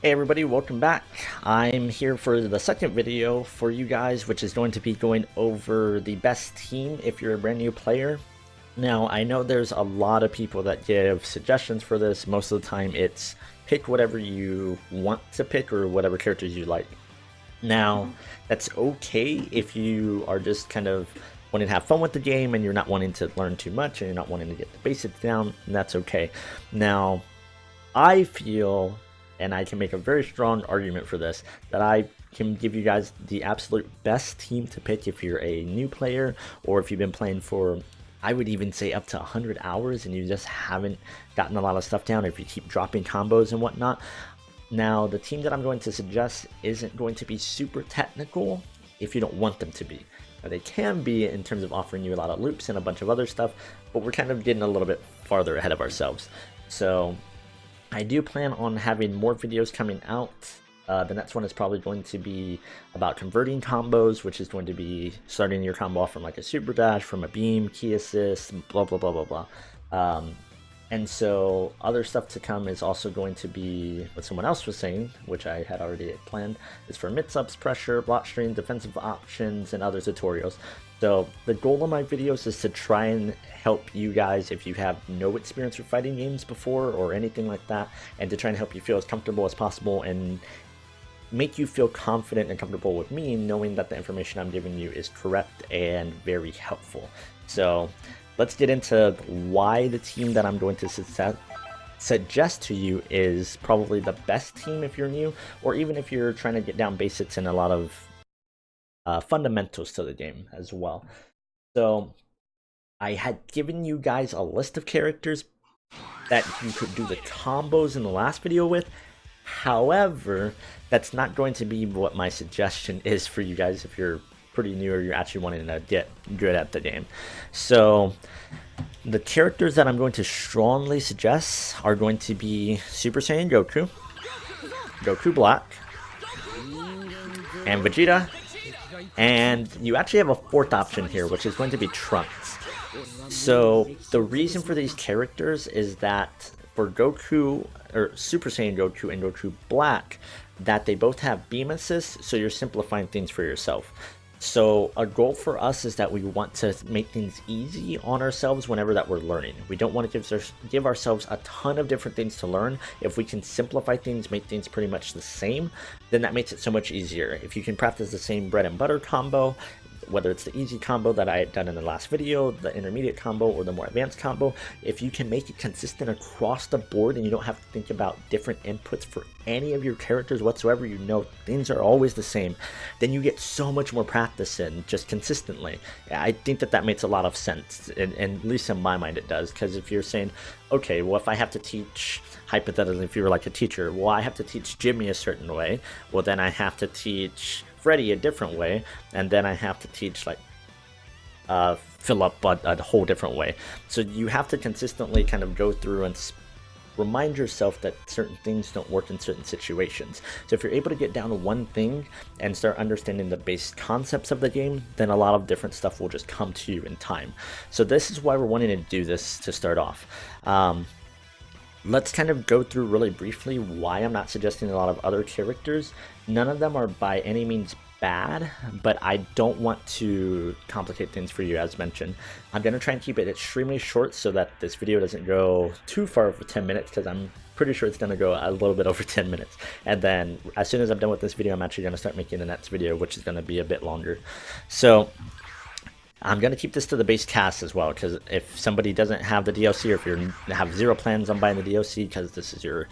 Hey everybody, welcome back. I'm here for the second video for you guys, which is going to be going over the best team if you're a brand new player. Now, I know there's a lot of people that give suggestions for this. Most of the time it's pick whatever you want to pick or whatever characters you like. Now, that's okay if you are just kind of wanting to have fun with the game and you're not wanting to learn too much and you're not wanting to get the basics down, that's okay. Now, I feel, and I can make a very strong argument for this, that I can give you guys the absolute best team to pick if you're a new player or if you've been playing for, I would even say, up to 100 hours and you just haven't gotten a lot of stuff down, if you keep dropping combos and whatnot. Now, the team that I'm going to suggest isn't going to be super technical if you don't want them to be. Now, they can be in terms of offering you a lot of loops and a bunch of other stuff, but we're kind of getting a little bit farther ahead of ourselves. So I do plan on having more videos coming out. The next one is probably going to be about converting combos, which is going to be starting your combo off from like a super dash, from a beam, key assist, blah blah blah blah blah. And so other stuff to come is also going to be what someone else was saying, which I had already planned, is for mid-subs, pressure, block string, defensive options, and other tutorials. So the goal of my videos is to try and help you guys if you have no experience with fighting games before or anything like that, and to try and help you feel as comfortable as possible and make you feel confident and comfortable with me, knowing that the information I'm giving you is correct and very helpful. So let's get into why the team that I'm going to suggest to you is probably the best team if you're new, or even if you're trying to get down basics and a lot of fundamentals to the game as well. So I had given you guys a list of characters that you could do the combos in the last video with. However, that's not going to be what my suggestion is for you guys if you're pretty new or you're actually wanting to get good at the game. So the characters that I'm going to strongly suggest are going to be Super Saiyan Goku, Goku Black, and Vegeta. And you actually have a fourth option here, which is going to be Trunks. So the reason for these characters is that for Goku, or Super Saiyan Goku and Goku Black, that they both have beam assist, so you're simplifying things for yourself. So a goal for us is that we want to make things easy on ourselves whenever that we're learning. We don't want to give ourselves a ton of different things to learn. If we can simplify things, make things pretty much the same, then that makes it so much easier. If you can practice the same bread and butter combo, whether it's the easy combo that I had done in the last video, the intermediate combo, or the more advanced combo, if you can make it consistent across the board and you don't have to think about different inputs for any of your characters whatsoever, you know things are always the same, then you get so much more practice in just consistently. I think that that makes a lot of sense, and at least in my mind it does, because if you're saying, okay, well, if I have to teach, hypothetically, if you were like a teacher, well, I have to teach Jimmy a certain way, well, then I have to teach Freddy a different way, and then I have to teach like Philip a whole different way. So you have to consistently kind of go through and remind yourself that certain things don't work in certain situations. So if you're able to get down to one thing and start understanding the base concepts of the game, then a lot of different stuff will just come to you in time. So this is why we're wanting to do this to start off. Let's kind of go through really briefly why I'm not suggesting a lot of other characters. None of them are by any means bad, but I don't want to complicate things for you, as mentioned. I'm going to try and keep it extremely short so that this video doesn't go too far over 10 minutes, because I'm pretty sure it's going to go a little bit over 10 minutes. And then as soon as I'm done with this video, I'm actually going to start making the next video, which is going to be a bit longer. So I'm going to keep this to the base cast as well, because if somebody doesn't have the DLC, or if you have zero plans on buying the DLC because this is your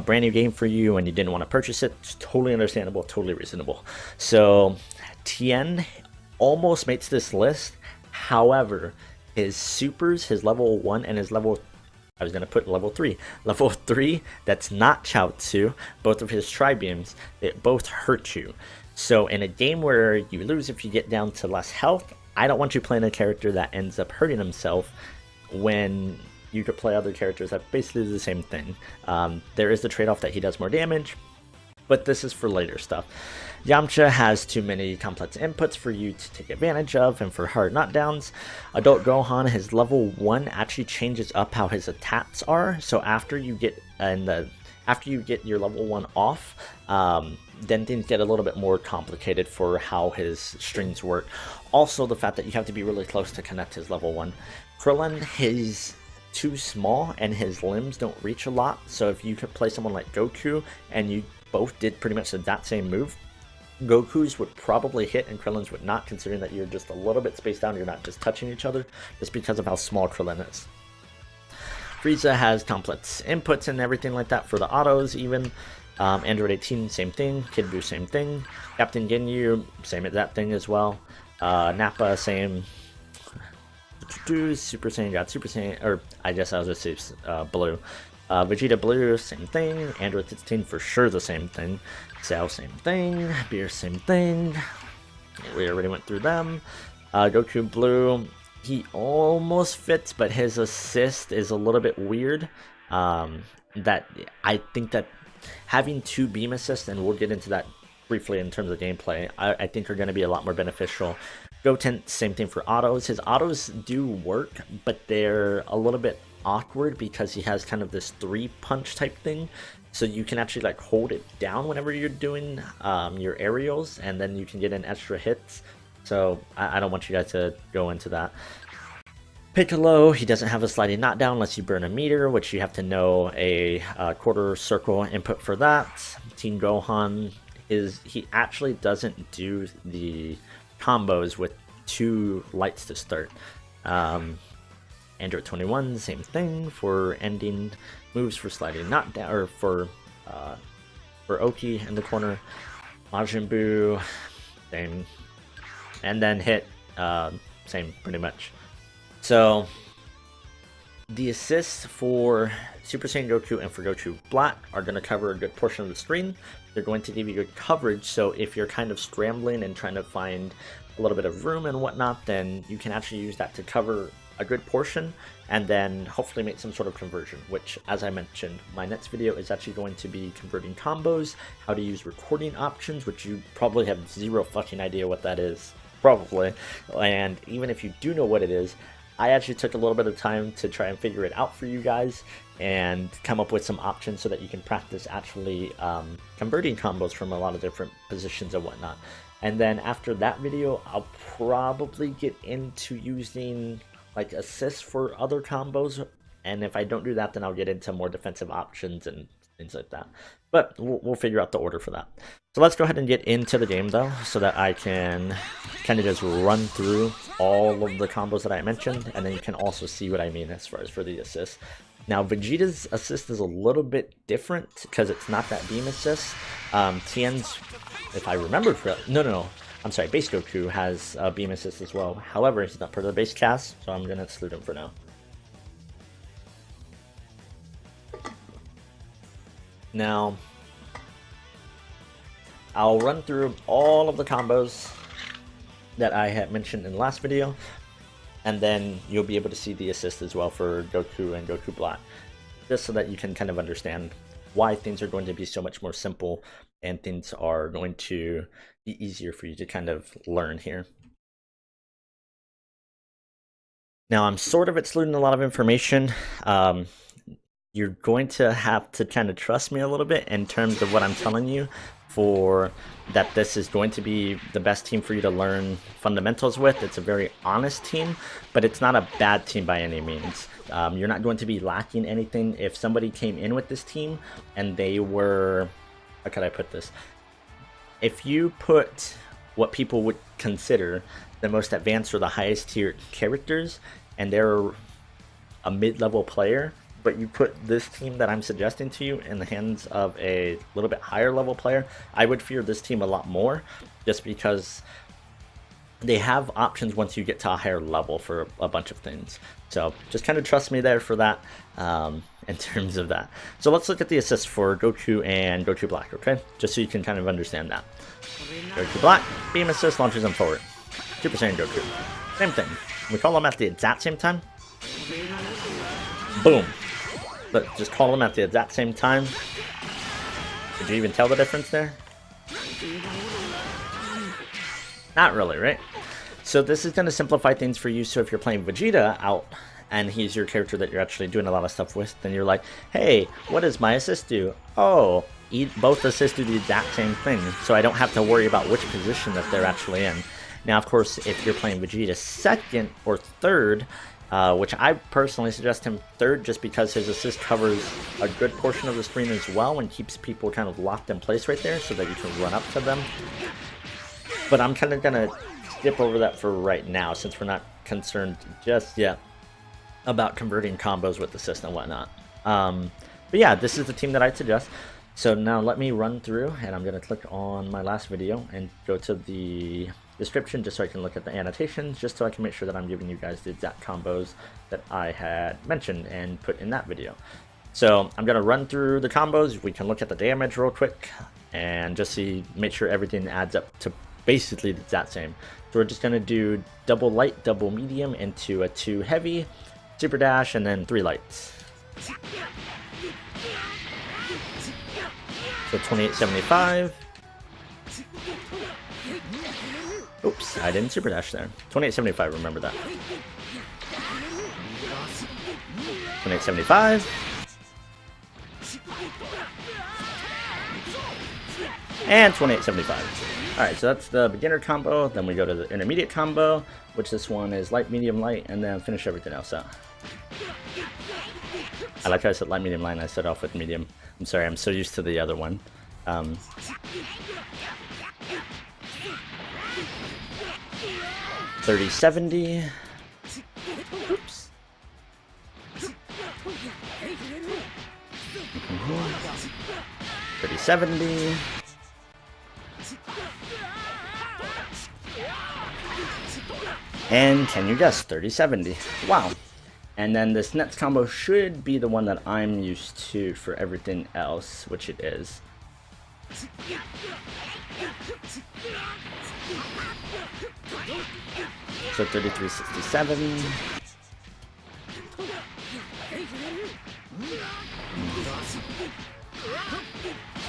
brand new game for you and you didn't want to purchase it, it's totally understandable, totally reasonable. So Tien almost makes this list. However, his supers, his level 1 and his level, I was going to put level 3. Level 3, that's not Chaozu, both of his tri-beams, they both hurt you. So in a game where you lose if you get down to less health, I don't want you playing a character that ends up hurting himself when you could play other characters that basically do the same thing. There is the trade-off that he does more damage, but this is for later stuff. Yamcha has too many complex inputs for you to take advantage of and for hard knockdowns. Adult Gohan, his level 1 actually changes up how his attacks are, so after you get in the after you get your level 1 off, then things get a little bit more complicated for how his strings work. Also, the fact that you have to be really close to connect his level 1. Krillin, he's too small and his limbs don't reach a lot, so if you could play someone like Goku and you both did pretty much that same move, Goku's would probably hit and Krillin's would not, considering that you're just a little bit spaced out, you're not just touching each other, just because of how small Krillin is. Frieza has complex inputs and everything like that for the autos even. Android 18, same thing. Kid Buu, same thing. Captain Ginyu, same exact thing as well. Nappa, same. Super Saiyan God, Super Saiyan, or I guess I was just say Blue. Vegeta Blue, same thing. Android 16 for sure the same thing. Cell, same thing. Beer, same thing. We already went through them. Goku Blue, he almost fits, but his assist is a little bit weird. That I think that having 2 beam assists, and we'll get into that briefly in terms of gameplay, I think are going to be a lot more beneficial. Goten, same thing for autos. His autos do work, but they're a little bit awkward because he has kind of this 3-punch type thing. So you can actually like hold it down whenever you're doing your aerials, and then you can get in extra hits. So I don't want you guys to go into that. Piccolo, he doesn't have a sliding knockdown unless you burn a meter, which you have to know a quarter circle input for that. Teen Gohan, he actually doesn't do the combos with 2 lights to start. Android 21, same thing for ending moves for sliding knockdown, or for Oki in the corner. Majin Buu, same, and then hit, same pretty much. So the assists for Super Saiyan Goku and for Goku Black are going to cover a good portion of the screen. They're going to give you good coverage, so if you're kind of scrambling and trying to find a little bit of room and whatnot, then you can actually use that to cover a good portion, and then hopefully make some sort of conversion, which, as I mentioned, my next video is actually going to be converting combos, how to use recording options, which you probably have zero fucking idea what that is, probably, and even if you do know what it is, I actually took a little bit of time to try and figure it out for you guys and come up with some options so that you can practice actually converting combos from a lot of different positions and whatnot. And then after that video, I'll probably get into using like assists for other combos, and if I don't do that, then I'll get into more defensive options and things like that. But we'll figure out the order for that. So let's go ahead and get into the game though, so that I can kind of just run through all of the combos that I mentioned, and then you can also see what I mean as far as for the assist. Now Vegeta's assist is a little bit different because it's not that beam assist. Tien's, if I remember correctly, no, I'm sorry, base Goku has beam assist as well. However, he's not part of the base cast, so I'm going to exclude him for now. Now, I'll run through all of the combos that I had mentioned in the last video, and then you'll be able to see the assist as well for Goku and Goku Black, just so that you can kind of understand why things are going to be so much more simple and things are going to be easier for you to kind of learn here. Now, I'm sort of excluding a lot of information. You're going to have to kind of trust me a little bit in terms of what I'm telling you, for that this is going to be the best team for you to learn fundamentals with. It's a very honest team, but it's not a bad team by any means. You're not going to be lacking anything. If somebody came in with this team and they were, how could I put this? If you put what people would consider the most advanced or the highest tier characters, and they're a mid-level player, but you put this team that I'm suggesting to you in the hands of a little bit higher level player, I would fear this team a lot more, just because they have options once you get to a higher level for a bunch of things. So just kind of trust me there for that, in terms of that. So let's look at the assists for Goku and Goku Black, okay? Just so you can kind of understand that. Goku Black, beam assist, launches him forward. Super Saiyan Goku, same thing. We call them at the exact same time. Boom. But just call them at the exact same time. Did you even tell the difference there? Not really, right? So this is going to simplify things for you. So if you're playing Vegeta out and he's your character that you're actually doing a lot of stuff with, then you're like, hey, what does my assist do? Oh, both assists do the exact same thing, so I don't have to worry about which position that they're actually in. Now, of course, if you're playing Vegeta second or third, which I personally suggest him third just because his assist covers a good portion of the screen as well and keeps people kind of locked in place right there so that you can run up to them. But I'm kind of going to skip over that for right now since we're not concerned just yet about converting combos with assist and whatnot. But yeah, this is the team that I'd suggest. So now let me run through, and I'm going to click on my last video and go to the description just so I can look at the annotations, just so I can make sure that I'm giving you guys the exact combos that I had mentioned and put in that video. So I'm going to run through the combos. We can look at the damage real quick and just make sure everything adds up to basically the exact same. So we're just going to do double light, double medium into a 2 heavy, super dash, and then 3 lights. So 2875. Oops, I didn't super dash there. 2875, remember that. 2875. And 2875. Alright, so that's the beginner combo. Then we go to the intermediate combo, which this one is light, medium, light, and then finish everything else out. I like how I said light, medium, light, and I started off with medium. I'm sorry, I'm so used to the other one. 3070. Oops. 3070. And can you guess 3070? Wow. And then this next combo should be the one that I'm used to for everything else, which it is. So 3367.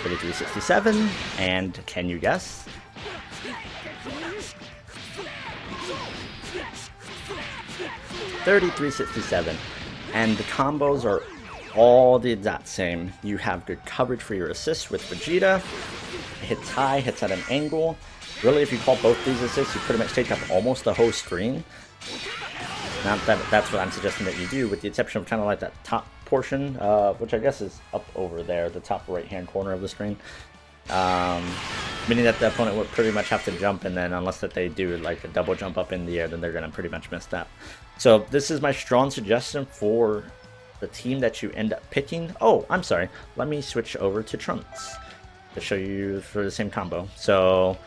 3367. And can you guess? 3367. And the combos are all the exact same. You have good coverage for your assists with Vegeta. Hits high, hits at an angle. Really, if you call both these assists, you pretty much take up almost the whole screen. Not that that's what I'm suggesting that you do, with the exception of kind of like that top portion, which I guess is up over there, the top right-hand corner of the screen. Meaning that the opponent would pretty much have to jump, and then unless that they do like a double jump up in the air, then they're going to pretty much miss that. So this is my strong suggestion for the team that you end up picking. Oh, I'm sorry. Let me switch over to Trunks to show you for the same combo. So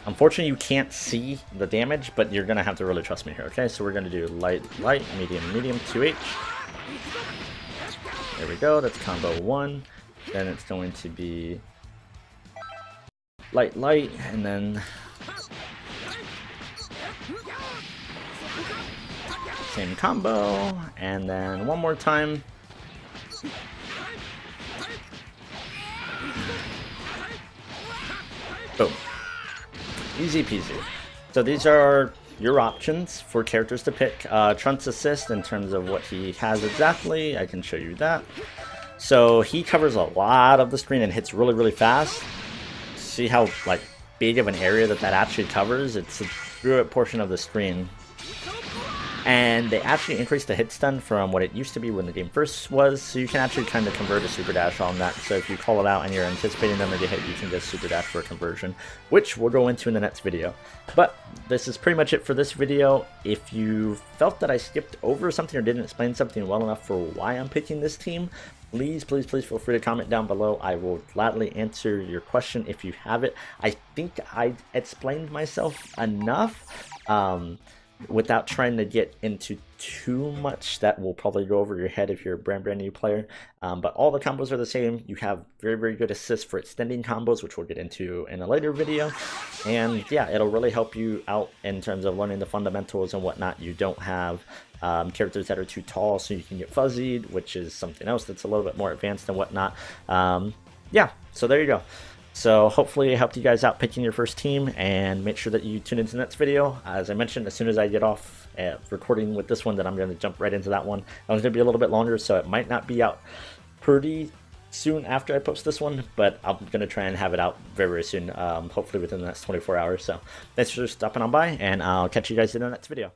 unfortunately you can't see the damage, but you're going to have to really trust me here, okay? So we're going to do light, light, medium, medium, 2H. There we go. That's combo 1. Then it's going to be light, light, and then same combo, and then one more time. Boom. Easy peasy. So these are your options for characters to pick. Trunks assist in terms of what he has exactly, I can show you that. So he covers a lot of the screen and hits really, really fast. See how like big of an area that actually covers? It's a good portion of the screen. And they actually increased the hit stun from what it used to be when the game first was, so you can actually kind of convert a super dash on that. So if you call it out and you're anticipating them to get hit, you can just super dash for a conversion, which we'll go into in the next video. But this is pretty much it for this video. If you felt that I skipped over something or didn't explain something well enough for why I'm picking this team, please, please, please feel free to comment down below. I will gladly answer your question if you have it. I think I explained myself enough. Without trying to get into too much that will probably go over your head if you're a brand new player. But all the combos are the same. You have very, very good assists for extending combos, which we'll get into in a later video. And yeah, it'll really help you out in terms of learning the fundamentals and whatnot. You don't have characters that are too tall, so you can get fuzzied, which is something else that's a little bit more advanced and whatnot. Yeah, so there you go. So hopefully I helped you guys out picking your first team, and make sure that you tune into the next video. As I mentioned, as soon as I get off recording with this one, then I'm going to jump right into that one. That one's going to be a little bit longer, so it might not be out pretty soon after I post this one, but I'm going to try and have it out very, very soon, hopefully within the next 24 hours. So thanks for stopping on by, and I'll catch you guys in the next video.